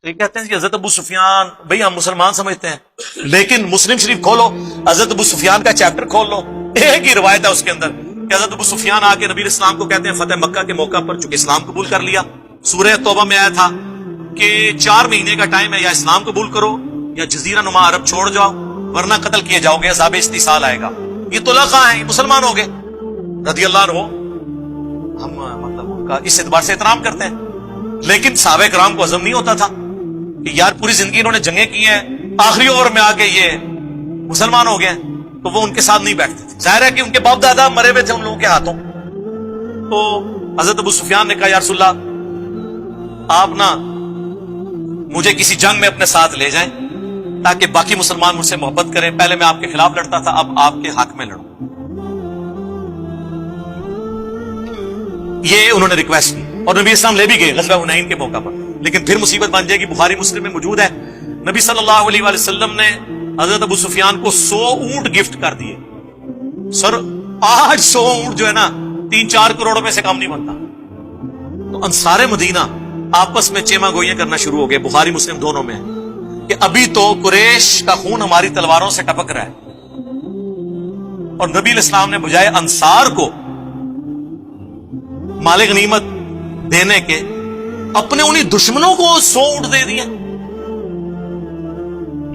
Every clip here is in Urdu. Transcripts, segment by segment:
تو یہ کہتے ہیں کہ حضرت ابو سفیان، بھئی ہم مسلمان سمجھتے ہیں، لیکن مسلم شریف کھولو، حضرت ابو سفیان کا چیپٹر کھول لو، ایک ہی روایت ہے اس کے اندر کہ حضرت ابو سفیان آ کے نبی اسلام کو کہتے ہیں فتح مکہ کے موقع پر چونکہ اسلام قبول کر لیا، سورہ توبہ میں آیا تھا کہ 4 مہینے کا ٹائم ہے، یا اسلام قبول کرو یا جزیرہ نما عرب چھوڑ جاؤ ورنہ قتل کیے جاؤ گے، عذاب استحصال آئے گا۔ یہ طلقاء ہیں، یہ مسلمان ہو گئے رضی اللہ عنہ، ہم مطلب ان کا اس اعتبار سے احترام کرتے ہیں، لیکن صحابہ کرام کو عزم نہیں ہوتا تھا کہ یار پوری زندگی انہوں نے جنگیں کی ہیں، آخری اوور میں آ کے یہ مسلمان ہو گئے، تو وہ ان کے ساتھ نہیں بیٹھتے تھے۔ ظاہر ہے کہ ان کے باپ دادا مرے ہوئے تھے ان لوگوں کے ہاتھوں۔ تو حضرت ابو سفیان نے کہا یا رسول اللہ آپ نا مجھے کسی جنگ میں اپنے ساتھ لے جائیں تاکہ باقی مسلمان مجھ سے محبت کریں، پہلے میں آپ کے خلاف لڑتا تھا، اب آپ کے حق میں لڑوں۔ یہ انہوں نے ریکویسٹ کی اور نبی اسلام لے بھی گئے غزوہ حنین کے موقع پر، لیکن پھر مصیبت بن جائے گی، بخاری مسلم میں موجود ہے، نبی صلی اللہ علیہ وآلہ وسلم نے حضرت ابو سفیان کو 100 اونٹ گفٹ کر دیے۔ سر آج 100 اونٹ جو ہے نا 3-4 کروڑ روپے سے کم نہیں بنتا۔ تو انصار مدینہ آپس میں چیما گوئیاں کرنا شروع ہو گئے، بخاری مسلم دونوں میں کہ ابھی تو قریش کا خون ہماری تلواروں سے ٹپک رہا ہے، اور نبی علیہ السلام نے بجائے انصار کو مال غنیمت دینے کے اپنے انہی دشمنوں کو 100 اونٹ دے دیے۔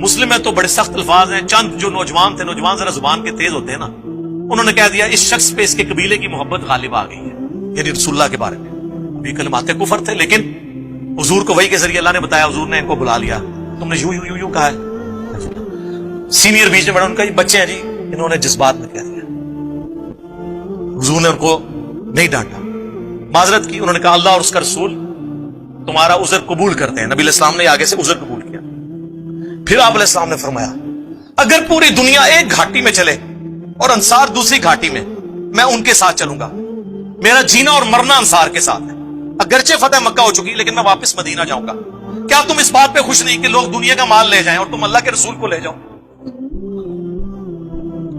مسلم میں تو بڑے سخت الفاظ ہیں، چند جو نوجوان تھے، نوجوان ذرا زبان کے تیز ہوتے ہیں نا، انہوں نے کہہ دیا اس شخص پہ اس کے قبیلے کی محبت غالب آ گئی ہے، یعنی رسول اللہ کے بارے میں۔ ابھی کلمات کفر تھے، لیکن حضور کو وحی کے ذریعے اللہ نے بتایا، حضور نے ان کو بلا لیا، تم نے یوں کہا ہے۔ سینئر بیچ میں بڑا ان کا یہ بچے ہیں جی، انہوں نے جذبات میں کہہ دیا، حضور نے ان کو نہیں ڈانٹا، معذرت کی، انہوں نے کہا اللہ اور اس کا رسول تمہارا عذر قبول کرتے ہیں۔ نبی علیہ السلام نے آگے سے عذر قبول کیا۔ پھر آپ علیہ السلام نے فرمایا اگر پوری دنیا ایک گھاٹی میں چلے اور انصار دوسری گھاٹی میں ان کے ساتھ چلوں گا، میرا جینا اور مرنا انصار کے ساتھ ہے، اگرچہ فتح مکہ ہو چکی لیکن میں واپس مدینہ جاؤں گا۔ کیا تم اس بات پہ خوش نہیں کہ لوگ دنیا کا مال لے جائیں اور تم اللہ کے رسول کو لے جاؤ؟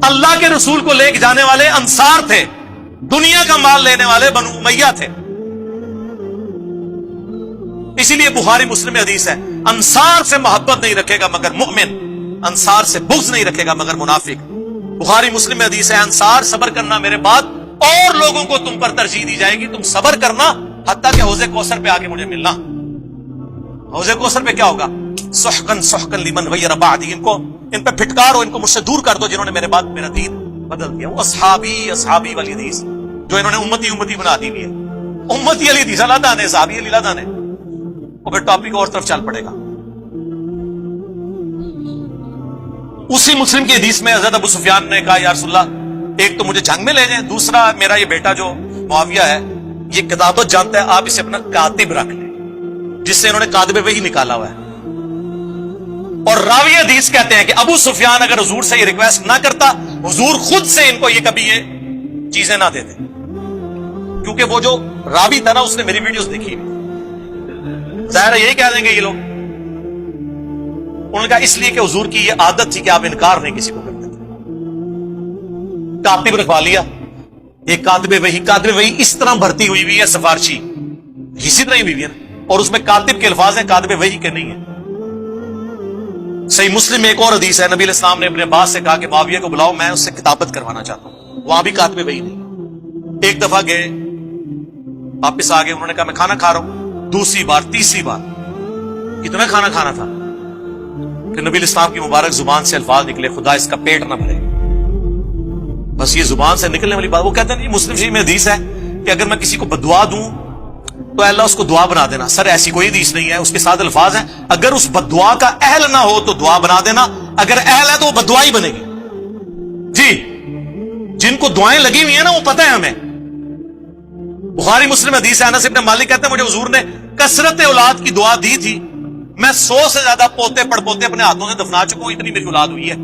اللہ کے رسول کو لے کے جانے والے انصار تھے، دنیا کا مال لینے والے بنو امیہ تھے۔ اسی لیے بخاری مسلم میں حدیث ہے انصار سے محبت نہیں رکھے گا مگر مؤمن، انصار سے بغض نہیں رکھے گا مگر منافق۔ بخاری مسلم میں حدیث ہے انصار صبر کرنا میرے بعد اور لوگوں کو تم پر ترجیح دی جائے گی، تم صبر کرنا حتیٰ کہ حوض کوثر پہ آ کے مجھے ملنا۔ حوض کوثر پہ کیا ہوگا؟ سحقن سحقن لمن غیر بعدی، ان پہ پھٹکارو، ان کو مجھ سے دور کر دو جنہوں نے میرے بعد میرا دین بدل دیا۔ وہ اصحابی والی حدیث جو انہوں نے امتی بنا دی ہے، امتی علی حدیث اللہ دانے، صحابی علی اللہ دانے، اور پھر ٹاپک اور طرف چل پڑے گا۔ اسی مسلم کی حدیث میں حضرت ابو سفیان نے کہا یا رسول اللہ ایک تو مجھے جنگ میں لے جائیں، دوسرا میرا یہ بیٹا جو معاویہ ہے یہ کتابت جانتا ہے، آپ اسے اپنا کاتب رکھ لیں، جس سے انہوں نے کاتب وحی نکالا ہوا ہے۔ اور راوی حدیث کہتے ہیں کہ ابو سفیان اگر حضور سے یہ ریکویسٹ نہ کرتا، حضور خود سے ان کو یہ کبھی یہ چیزیں نہ دیتے، کیونکہ وہ جو راوی تھا نا اس نے میری ویڈیوز دیکھی، ظاہر ہے یہی کہہ دیں گے یہ لوگ۔ انہوں نے کہا اس لیے کہ حضور کی یہ عادت تھی کہ آپ انکار نہیں کسی کو کرتے تھے۔ کاتب رکھوا لیا، ایک کاتب وحی اس طرح بھرتی ہوئی ہے سفارشی، اسی طرح ہی ہوئی ہے، اور اس میں کاتب کے الفاظ ہیں، کاتب وحی کے نہیں ہیں۔ صحیح مسلم میں ایک اور حدیث ہے، نبی علیہ السلام نے اپنے عباس سے کہا کہ معاویہ کو بلاؤ، میں اس سے کتابت کروانا چاہتا ہوں، وہاں بھی کاتب وحی نہیں۔ ایک دفعہ گئے، واپس آ گئے، انہوں نے کہا میں کھانا کھا رہا ہوں، دوسری بار تیسری بار، کتنا کھانا کھانا تھا؟ کہ نبی علیہ السلام کی مبارک زبان سے الفاظ نکلے خدا اس کا پیٹ نہ بھرے، بس یہ زبان سے نکلنے والی بات۔ وہ کہتے ہیں یہ مسلم شریف میں حدیث ہے کہ اگر میں کسی کو بددعا دوں تو اللہ اس کو دعا بنا دینا۔ سر ایسی کوئی حدیث نہیں ہے، اس کے ساتھ الفاظ ہیں اگر اس بددعا کا اہل نہ ہو تو دعا بنا دینا، اگر اہل ہے تو وہ بددعا ہی بنے گی۔ جی جن کو دعائیں لگی ہوئی ہیں نا وہ پتہ ہے ہمیں۔ بخاری مسلم حدیث ہے، انس ابن مالک کہتے ہیں مجھے حضور نے کثرت اولاد کی دعا دی تھی، میں 100 سے زیادہ پوتے پڑ پوتے اپنے ہاتھوں سے دفنا چکا ہوں، اتنی میری اولاد ہوئی ہے۔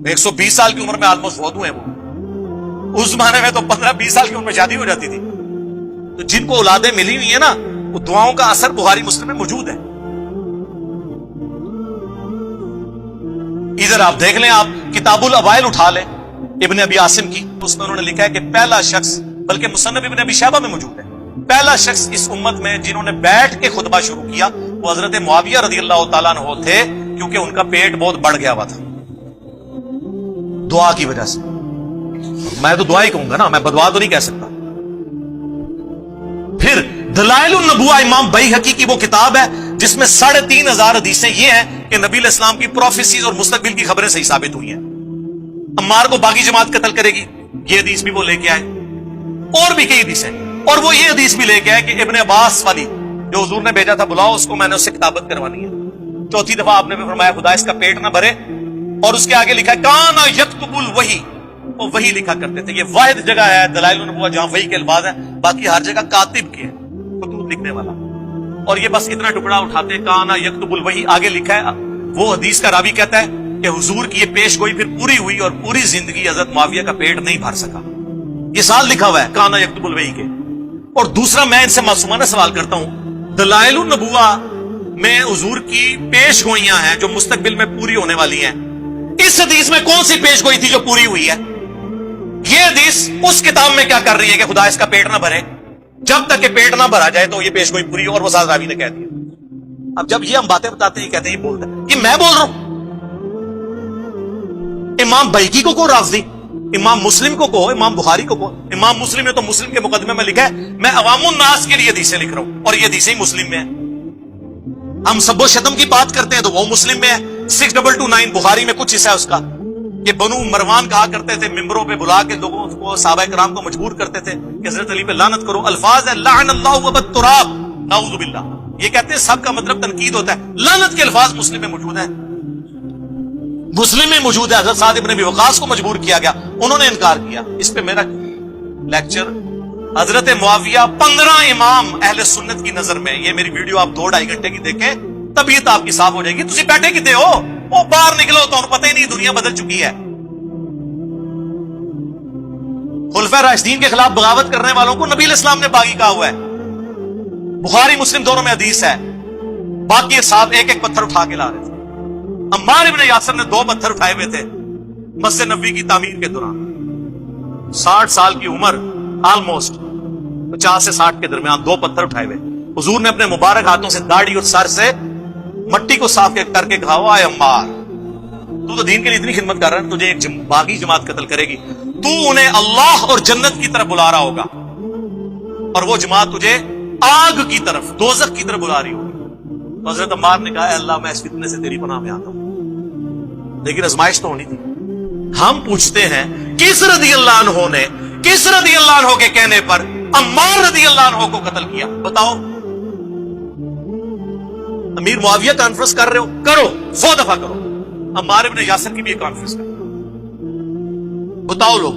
120 سال کی عمر میں آلموسٹ فوت ہوئے ہیں وہ، اس زمانے میں تو 15-20 سال کی عمر میں شادی ہو جاتی تھی۔ تو جن کو اولادیں ملی ہوئی ہیں نا وہ دعاؤں کا اثر بخاری مسلم میں موجود ہے۔ ادھر آپ دیکھ لیں، آپ کتاب الابائل اٹھا لیں ابن ابی عاصم کی، اس میں انہوں نے لکھا ہے کہ پہلا شخص، بلکہ مصنف ابن ابی شیبہ میں موجود ہے، پہلا شخص اس امت میں جنہوں نے بیٹھ کے خطبہ شروع کیا وہ حضرت معاویہ رضی اللہ تعالیٰ عنہ تھے، کیونکہ ان کا پیٹ بہت بڑھ گیا ہوا تھا دعا کی وجہ سے. میں تو دعا ہی کہوں گا نا، میں بدعا تو نہیں کہہ سکتا. پھر دلائل النبوہ امام بیہقی کی وہ کتاب ہے جس میں 3,500 حدیثیں یہ ہیں کہ نبی علیہ السلام کی پروفیسیز اور مستقبل کی خبریں صحیح ثابت ہوئی ہیں. عمار کو باقی جماعت قتل کرے گی، یہ حدیث بھی وہ لے کے آئے، اور بھی کئی حدیثیں. اور وہ یہ حدیث بھی لے کے آئے کہ ابن عباس والی جو حضور نے بھیجا تھا، بلاؤ اس کو، میں نے اس سے کتابت کروانی ہے. چوتھی دفعہ آپ نے بھی فرمایا خدا اس کا پیٹ نہ بھرے. اور اس کے آگے لکھا ہے کانا یکتب الوحی، وہ وہی لکھا کرتے تھے. یہ واحد جگہ ہے دلائل النبوہ جہاں وحی کے الفاظ ہیں، باقی ہر جگہ کاتب کے خطوط لکھنے والا. اور یہ بس اتنا ٹکڑا اٹھاتے ہیں کانا یکتب الوحی، آگے لکھا ہے وہ حدیث کا راوی کہتا ہے کہ حضور کی یہ پیش گوئی پھر پوری ہوئی اور پوری زندگی حضرت معاویہ کا پیٹ نہیں بھر سکا. یہ سال لکھا ہوا ہے کانا یکتب الوحی کے. اور دوسرا میں ان سے معصومانہ سوال کرتا ہوں، دلائل النبوہ میں حضور کی پیش گوئیاں ہیں جو مستقبل میں پوری ہونے والی ہیں، اس حدیث میں کون سی پیش گوئی تھی جو پوری ہوئی ہے؟ یہ حدیث اس کتاب میں کیا کر رہی ہے کہ خدا اس کا پیٹ نہ بھرے؟ جب تک کہ پیٹ نہ بھرا جائے تو یہ پیش گوئی پوری ہو، اور وہ ساز راوی نے کہہ دیا. اب جب یہ ہم باتیں بتاتے ہیں، کہتے ہیں یہ بولتا ہے، یہ میں بول رہا ہوں. امام بیہقی کو کہو رافضی، امام مسلم کو کہو، امام بخاری کو کہو. امام مسلم نے تو مسلم کے مقدمے میں لکھا ہے میں عوام الناس کے لیے حدیثیں لکھ رہا ہوں، اور یہ حدیثیں ہی مسلم میں ہیں. ہم سب و شتم کی بات کرتے ہیں تو وہ مسلم میں ہے. 6229 بخاری میں کچھ حصہ ہے اس کا کہ بنو مروان کہا کرتے تھے، ممبروں پہ بلا کے لوگوں کو، صحابہ کرام کو مجبور کرتے تھے کہ حضرت علی پہ لعنت کرو. الفاظ ہے لعن اللہ وبت تراب، نعوذ باللہ. یہ کہتے ہیں سب کا مطلب تنقید ہوتا ہے. لعنت کے الفاظ مسلم میں موجود ہیں، مسلم میں موجود ہے. حضرت سعد ابن ابی وقاص کو مجبور کیا گیا، انہوں نے انکار کیا. اس پہ میرا لیکچر حضرت معاویہ 15 امام اہل سنت کی نظر میں، یہ میری ویڈیو آپ 2-2.5 گھنٹے کی دیکھیں، طبیعت آپ کی صاف ہو جائے گی. تسی بیٹھے کتے ہو؟ وہ باہر نکلو تو پتہ ہی نہیں دنیا بدل چکی ہے. خلفائے راشدین کے خلاف بغاوت کرنے والوں کو نبی علیہ السلام نے باغی کہا ہوا ہے. بخاری مسلم دونوں میں حدیث ہے. باقی صاحب ایک ایک پتھر اٹھا کے لا رہے تھے. عمار ابن یاسر نے 2 پتھر اٹھائے ہوئے تھے مسجد نبوی کی تعمیر کے دوران. 60 سال کی عمر، آلموسٹ 50 سے 60 کے درمیان، 2 پتھر اٹھائے ہوئے. حضور نے اپنے مبارک ہاتھوں سے داڑھی اور سر سے مٹی کو صاف کر کے کہا ہوا ہے عمار تو دین کے لیے اتنی خدمت کر رہا ہے، تجھے ایک باغی جماعت قتل کرے گی، تو انہیں اللہ اور جنت کی طرف بلا رہا ہوگا اور وہ جماعت تجھے آگ کی طرف، دوزخ کی طرف بلا رہی ہوگی. تو حضرت عمار نے کہا اے اللہ میں اس فتنے سے تیری پناہ میں آتا ہوں. لیکن آزمائش تو ہونی تھی. ہم پوچھتے ہیں کس رضی اللہ عنہ نے، کس رضی اللہ عنہ کے کہنے پر عمار رضی اللہ عنہ کو قتل کیا؟ بتاؤ. امیر معاویہ کانفرنس کر رہے ہو، کرو، 100 دفعہ کرو. عمار ابن یاسر کی بھی ایک کانفرنس کرو. بتاؤ لوگ